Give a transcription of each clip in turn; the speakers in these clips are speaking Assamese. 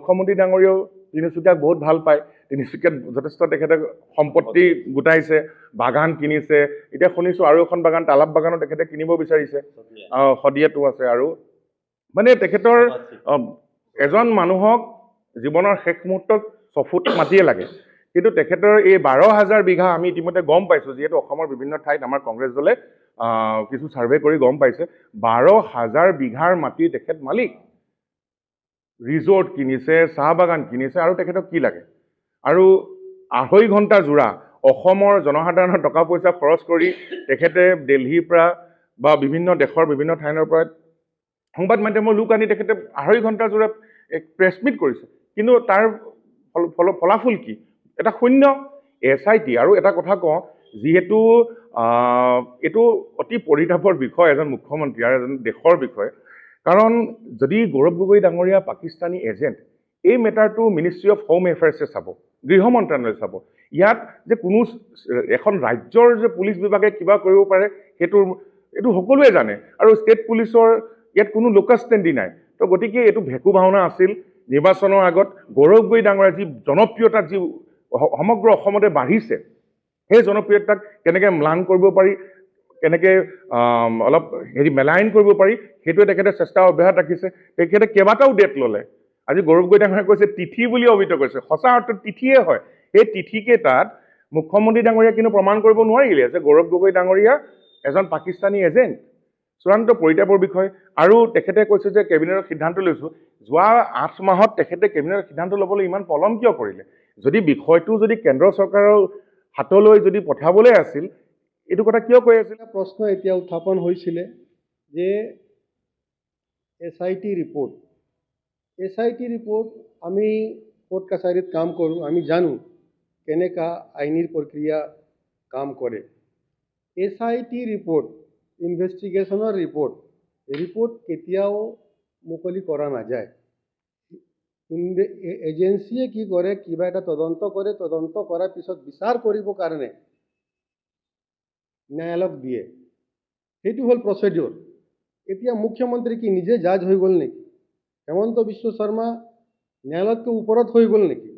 মুখ্যমন্ত্ৰী ডাঙৰীয়াও তিনিচুকীয়াক বহুত ভাল পায়। তিনিচুকীয়াত যথেষ্ট তেখেতে সম্পত্তি গোটাইছে, বাগান কিনিছে। এতিয়া শুনিছোঁ আৰু এখন বাগান, তালাব বাগানো তেখেতে কিনিব বিচাৰিছে। শদিয়াতো আছে। আৰু মানে তেখেতৰ এজন মানুহক জীৱনৰ শেষ মুহূৰ্তত চফুত মাতিয়ে লাগে। কিন্তু তেখেতৰ এই 12,000 বিঘা আমি ইতিমধ্যে গম পাইছোঁ, যিহেতু অসমৰ বিভিন্ন ঠাইত আমাৰ কংগ্ৰেছ দলে কিছু ছাৰ্ভে কৰি গম পাইছে 12,000 বিঘাৰ মাটিৰ তেখেত মালিক। ৰিজৰ্ট কিনিছে, চাহ বাগান কিনিছে, আৰু তেখেতক কি লাগে? আৰু 2.5 ঘণ্টা জোৰা অসমৰ জনসাধাৰণৰ টকা পইচা খৰচ কৰি তেখেতে দিল্লীৰ পৰা বা বিভিন্ন দেশৰ বিভিন্ন ঠাইৰ পৰা সংবাদ মাধ্যমৰ লোক আনি তেখেতে 2.5 ঘণ্টা জোৰা প্ৰেছ মিট কৰিছে। কিন্তু তাৰ ফলাফল কি? এটা শূন্য। SIT। আৰু এটা কথা কওঁ, যিহেতু এইটো অতি পৰিতাপৰ বিষয় এজন মুখ্যমন্ত্ৰী আৰু এজন দেশৰ বিষয়। কাৰণ যদি গৌৰৱ গগৈ ডাঙৰীয়া পাকিস্তানী এজেণ্ট, এই মেটাৰটো মিনিষ্ট্ৰী অফ হোম এফেয়াৰ্ছে চাব, গৃহ মন্ত্ৰালয়ে চাব। ইয়াত যে কোনো এখন ৰাজ্যৰ যে পুলিচ বিভাগে কিবা কৰিব পাৰে এইটো সকলোৱে জানে। আৰু ষ্টেট পুলিচৰ ইয়াত কোনো লোকাছ ষ্টেণ্ডি নাই। তো গতিকে এইটো ভেকু ভাওনা আছিল। নিৰ্বাচনৰ আগত গৌৰৱ গগৈ ডাঙৰীয়াৰ যি জনপ্ৰিয়তা যি সমগ্ৰ অসমতে বাঢ়িছে, সেই জনপ্ৰিয়তাক কেনেকৈ ম্লান কৰিব পাৰি, কেনেকৈ অলপ মেলাইন কৰিব পাৰি, সেইটোৱে তেখেতে চেষ্টা অব্যাহত ৰাখিছে। তেখেতে কেইবাটাও ডেট ল'লে। আজি গৌৰৱ গগৈ ডাঙৰীয়াই কৈছে তিথি বুলি অভিহিত কৰিছে। সঁচা অৰ্থত তিথিয়ে হয়। সেই তিথিকেইটাত মুখ্যমন্ত্ৰী ডাঙৰীয়া কিন্তু প্ৰমাণ কৰিব নোৱাৰিলে যে গৌৰৱ গগৈ ডাঙৰীয়া এজন পাকিস্তানী এজেণ্ট। চূড়ান্ত পৰিতাপৰ বিষয়। আৰু তেখেতে কৈছে যে কেবিনেটৰ সিদ্ধান্ত লৈছোঁ। যোৱা 8 মাহত তেখেতে কেবিনেটৰ সিদ্ধান্ত ল'বলৈ ইমান পলম কিয় কৰিলে? যদি বিষয়টো যদি কেন্দ্ৰ চৰকাৰৰ হাতলৈ যদি পঠাবলৈ আছিল, এইটো কথা কিয় কৈ আছিল? প্ৰশ্ন এতিয়া উত্থাপন হৈছিলে যে SIT ৰিপৰ্ট। SIT ৰিপৰ্ট আমি কোৰ্ট কাছাৰীত কাম কৰোঁ, আমি জানো কেনেকা আইনীৰ প্ৰক্ৰিয়া কাম কৰে। SIT ৰিপৰ্ট, ইনভেষ্টিগেশ্যনৰ ৰিপৰ্ট কেতিয়াও মুকলি কৰা নাযায়। এজেঞ্চিয়ে কি কৰে, কিবা এটা তদন্ত কৰে, তদন্ত কৰাৰ পিছত বিচাৰ কৰিবৰ কাৰণে ন্যায়ালয়ক দিয়ে। সেইটো হ'ল প্ৰচিডিউৰ। এতিয়া মুখ্যমন্ত্ৰী কি নিজে জাজ হৈ গ'ল নেকি? হেমন্ত বিশ্ব শৰ্মা ন্যায়ালয়তকৈ ওপৰত হৈ গ'ল নেকি?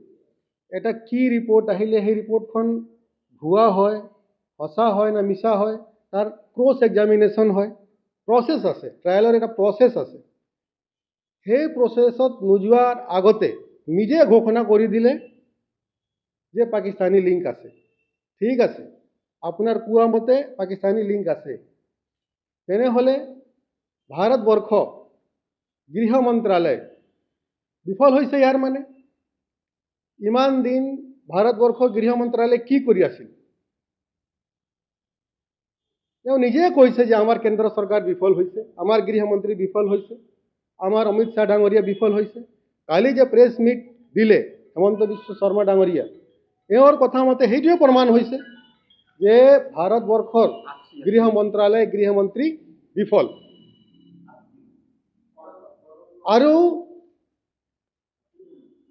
এটা কি ৰিপৰ্ট আহিলে সেই ৰিপৰ্টখন ভুৱা হয়, সঁচা হয় না মিছা হয়, তাৰ ক্ৰছ এক্সামিনেশ্যন হয়। প্ৰচেছ আছে, ট্ৰায়েলৰ এটা প্ৰচেছ আছে। সেই প্ৰচেছত নোযোৱাৰ আগতে নিজে ঘোষণা কৰি দিলে যে পাকিস্তানী লিংক আছে। ঠিক আছে, আপোনাৰ কোৱা মতে পাকিস্তানী লিংক আছে। তেনেহ'লে ভাৰতবৰ্ষ গৃহ মন্ত্ৰালয় বিফল হৈছে। ইয়াৰ মানে ইমান দিন ভাৰতবৰ্ষৰ গৃহ মন্ত্ৰালয় কি কৰি আছিল? তেওঁ নিজে কৈছে যে আমাৰ কেন্দ্ৰ চৰকাৰ বিফল হৈছে, আমাৰ গৃহমন্ত্ৰী বিফল হৈছে, আমাৰ অমিত শ্বাহ ডাঙৰীয়া বিফল হৈছে। কালি যে প্ৰেছ মিট দিলে হেমন্ত বিশ্ব শৰ্মা ডাঙৰীয়া, এওঁৰ কথা মতে সেইটোৱে প্ৰমাণ হৈছে যে ভাৰতবৰ্ষৰ গৃহ মন্ত্ৰালয় গৃহমন্ত্ৰী বিফল। আৰু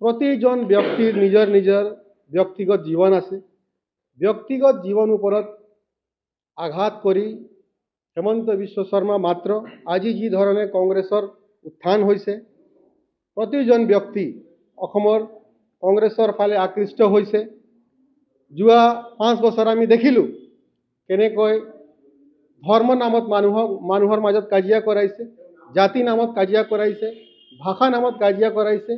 প্ৰতিজন ব্যক্তিৰ নিজৰ নিজৰ ব্যক্তিগত জীৱন আছে। ব্যক্তিগত জীৱন ওপৰত আঘাত কৰি হেমন্ত বিশ্ব শৰ্মা মাত্ৰ আজি যি ধৰণে কংগ্ৰেছৰ উত্থান হৈছে, প্ৰতিজন ব্যক্তি অসমৰ কংগ্ৰেছৰ ফালে আকৃষ্ট হৈছে। যোৱা 5 বছৰ আমি দেখিলোঁ কেনেকৈ ধৰ্ম নামত মানুহৰ মাজত কাজিয়া কৰাইছে, জাতি নামত কাজিয়া কৰাইছে, ভাষা নামত কাজিয়া কৰাইছে।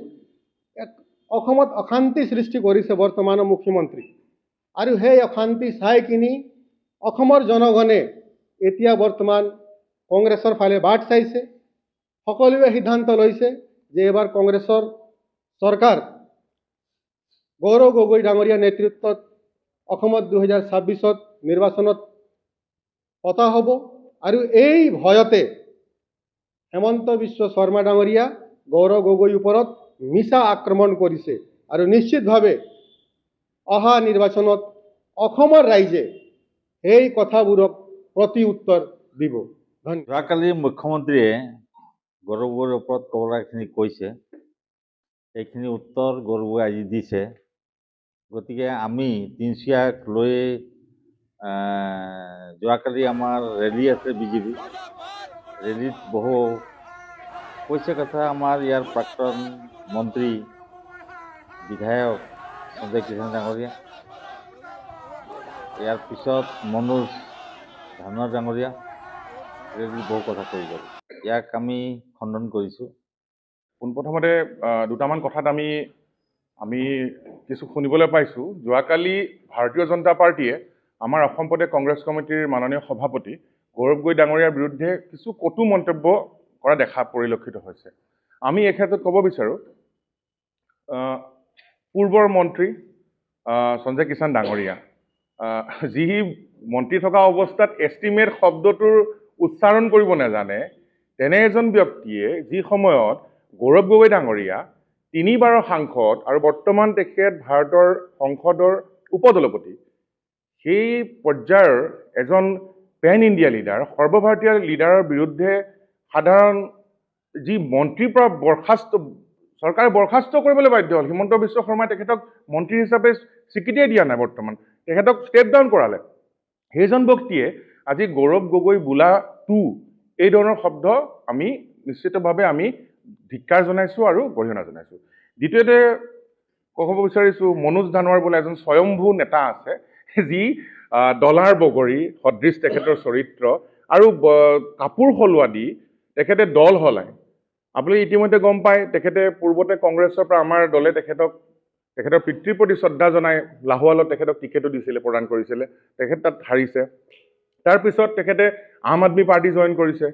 অসমত অশান্তি সৃষ্টি কৰিছে বৰ্তমানৰ মুখ্যমন্ত্ৰী। আৰু সেই অশান্তি চাই কিনি অসমৰ জনগণে এতিয়া বৰ্তমান কংগ্ৰেছৰ ফালে বাট চাইছে। সকলোৱে সিদ্ধান্ত লৈছে যে এবাৰ কংগ্ৰেছৰ চৰকাৰ গৌৰৱ গগৈ ডাঙৰীয়া নেতৃত্বত অসমত 2026ত নিৰ্বাচনত পতা হ'ব। আৰু এই ভয়তে হেমন্ত বিশ্ব শৰ্মা ডাঙৰীয়া গৌৰৱ গগৈৰ ওপৰত মিছা আক্ৰমণ কৰিছে। আৰু নিশ্চিতভাৱে অহা নিৰ্বাচনত অসমৰ ৰাইজে এই কথাবোৰক প্ৰতি উত্তৰ দিব। ধন্যবাদ। যোৱাকালি মুখ্যমন্ত্ৰীয়ে গৌৰৱ গগৈৰ ওপৰত ক'বলগাখিনি কৈছে, এইখিনি উত্তৰ গৌৰৱ গগৈ আজি দিছে। গতিকে আমি তিনিচুকীয়াক লৈ যোৱাকালি আমাৰ ৰেলী আছে বিজেপি, ৰেলীত বহু কৈছে কথা আমাৰ ইয়াৰ প্ৰাক্তন মন্ত্ৰী বিধায়ক সঞ্জয় কিষাণ ডাঙৰীয়া, ইয়াৰ পিছত মনোজ ধানৰ ডাঙৰীয়া, বহু কথা কৈ গ'ল। ইয়াক আমি খণ্ডন কৰিছোঁ। পোনপ্ৰথমতে দুটামান কথাত আমি কিছু শুনিবলৈ পাইছোঁ। যোৱাকালি ভাৰতীয় জনতা পাৰ্টীয়ে আমাৰ অসম প্ৰদেশ কংগ্ৰেছ কমিটিৰ মাননীয় সভাপতি গৌৰৱ গগৈ ডাঙৰীয়াৰ বিৰুদ্ধে কিছু কটু মন্তব্য কৰা দেখা পৰিলক্ষিত হৈছে। আমি এই ক্ষেত্ৰত ক'ব বিচাৰোঁ, পূৰ্বৰ মন্ত্ৰী সঞ্জয় কিষাণ ডাঙৰীয়া যি মন্ত্ৰী থকা অৱস্থাত এষ্টিমেট শব্দটোৰ উচ্চাৰণ কৰিব নাজানে, তেনে এজন ব্যক্তিয়ে যি সময়ত গৌৰৱ গগৈ ডাঙৰীয়া 3 বাৰৰ সাংসদ আৰু বৰ্তমান তেখেত ভাৰতৰ সংসদৰ উপদলপতি, সেই পৰ্যায়ৰ এজন পেন ইণ্ডিয়া লিডাৰ, সৰ্বভাৰতীয় লিডাৰৰ বিৰুদ্ধে সাধাৰণ যি মন্ত্ৰীৰ পৰা চৰকাৰে বৰ্খাস্ত কৰিবলৈ বাধ্য হ'ল। হিমন্ত বিশ্ব শৰ্মাই তেখেতক মন্ত্ৰী হিচাপে স্বীকৃতিয়ে দিয়া নাই, বৰ্তমান তেখেতক ষ্টেপ ডাউন কৰালে। সেইজন ব্যক্তিয়ে আজি গৌৰৱ গগৈ বোলাটো এই ধৰণৰ শব্দ আমি নিশ্চিতভাৱে আমি ধিক্কাৰ জনাইছোঁ আৰু গৰিহণা জনাইছোঁ। দ্বিতীয়তে ক'ব বিচাৰিছোঁ, মনোজ ধানোৱাৰ বোলা এজন স্বয়ম্ভূ নেতা আছে, যি ডলাৰ বগৰী সদৃশ তেখেতৰ চৰিত্ৰ আৰু কাপোৰ সলোৱা দি তেখেতে দল সলায়। আপুনি ইতিমধ্যে গম পায়, তেখেতে পূৰ্বতে কংগ্ৰেছৰ পৰা আমাৰ দলে তেখেতৰ পিতৃৰ প্ৰতি শ্ৰদ্ধা জনাই লাহোৱালত তেখেতক টিকেটো দিছিলে, প্ৰদান কৰিছিলে, তেখেত তাত হাৰিছে। তাৰপিছত তেখেতে আম আদমি পাৰ্টি জইন কৰিছে,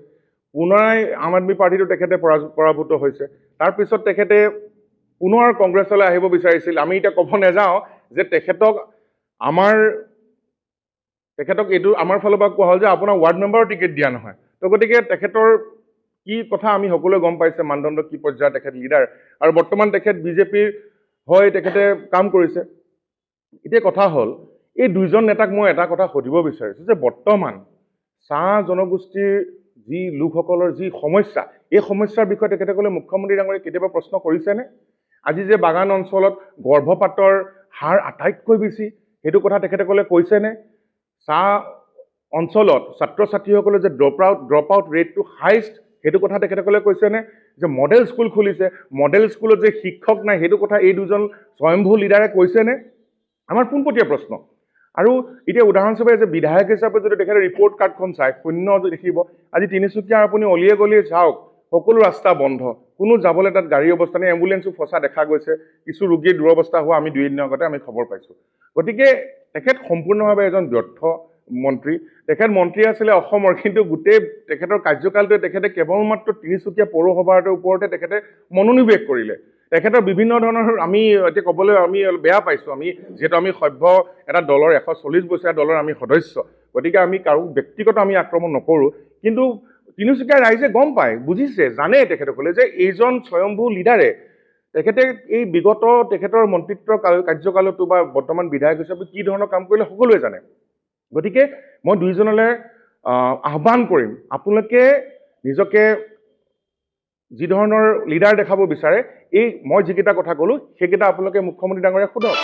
পুনৰাই আম আদমি পাৰ্টিটো তেখেতে পৰাভূত হৈছে। তাৰপিছত তেখেতে পুনৰ কংগ্ৰেছলৈ আহিব বিচাৰিছিল। আমি এতিয়া ক'ব নাযাওঁ যে তেখেতক এইটো আমাৰ ফালৰ পৰা কোৱা হ'ল যে আপোনাৰ ৱাৰ্ড মেম্বাৰৰ টিকেট দিয়া নহয়। তো গতিকে তেখেতৰ কি কথা আমি সকলোৱে গম পাইছে, মানদণ্ড কি পৰ্যায়ৰ তেখেত লিডাৰ, আৰু বৰ্তমান তেখেত বিজেপিৰ হৈ তেখেতে কাম কৰিছে। এতিয়া কথা হ'ল, এই দুইজন নেতাক মই এটা কথা সুধিব বিচাৰিছোঁ যে বৰ্তমান চাহ জনগোষ্ঠীৰ যি লোকসকলৰ যি সমস্যা, এই সমস্যাৰ বিষয়ে তেখেতসকলে মুখ্যমন্ত্ৰী ডাঙৰীয়াক কেতিয়াবা প্ৰশ্ন কৰিছেনে? আজি যে বাগান অঞ্চলত গৰ্ভপাতৰ হাৰ আটাইতকৈ বেছি, সেইটো কথা তেখেতসকলে কৈছেনে? চাহ অঞ্চলত ছাত্ৰ ছাত্ৰীসকলে যে ড্ৰপ আউট ৰেটটো হাইষ্ট, সেইটো কথা তেখেতসকলে কৈছেনে? যে মডেল স্কুল খুলিছে, মডেল স্কুলত যে শিক্ষক নাই, সেইটো কথা এই দুজন স্বয়ম্ভূ লিডাৰে কৈছেনে? আমাৰ পোনপটীয়া প্ৰশ্ন। আৰু এতিয়া উদাহৰণস্বৰূপে যে বিধায়ক হিচাপে যদি তেখেতে ৰিপৰ্ট কাৰ্ডখন চায়, শূন্য দেখিব। আজি তিনিচুকীয়াৰ আপুনি অলিয়ে গলিয়ে চাওক, সকলো ৰাস্তা বন্ধ, কোনো যাবলৈ তাত গাড়ী অৱস্থা নাই, এম্বুলেঞ্চো ফচা দেখা গৈছে, কিছু ৰোগীৰ দুৰৱস্থা হোৱা আমি 2 দিনৰ আগতে আমি খবৰ পাইছোঁ। গতিকে তেখেত সম্পূৰ্ণভাৱে এজন ব্যৰ্থ মন্ত্ৰী। তেখেত মন্ত্ৰী আছিলে অসমৰ, কিন্তু গোটেই তেখেতৰ কাৰ্যকালটোৱে তেখেতে কেৱল মাত্ৰ তিনিচুকীয়া পৌৰসভাৰ ওপৰতে তেখেতে মনোনিৱেশ কৰিলে। তেখেতৰ বিভিন্ন ধৰণৰ আমি এতিয়া ক'বলৈ আমি বেয়া পাইছোঁ, আমি যিহেতু আমি সভ্য এটা দলৰ 140 বছৰীয়া দলৰ আমি সদস্য, গতিকে আমি কাৰো ব্যক্তিগত আমি আক্ৰমণ নকৰোঁ। কিন্তু তিনিচুকীয়া ৰাইজে গম পায়, বুজিছে, জানে তেখেতসকলে যে এইজন স্বয়ম্ভূ লিডাৰে তেখেতে এই বিগত তেখেতৰ মন্ত্ৰিত্ব কাৰ্যকালতো বা বৰ্তমান বিধায়ক হিচাপে কি ধৰণৰ কাম কৰিলে সকলোৱে জানে। গতিকে মই দুইজনলৈ আহ্বান কৰিম, আপোনালোকে নিজকে যি ধৰণৰ লিডাৰ দেখাব বিচাৰে, এই মই যিকেইটা কথা ক'লোঁ সেইকেইটা আপোনালোকে মুখ্যমন্ত্ৰী ডাঙৰীয়াক সোধক।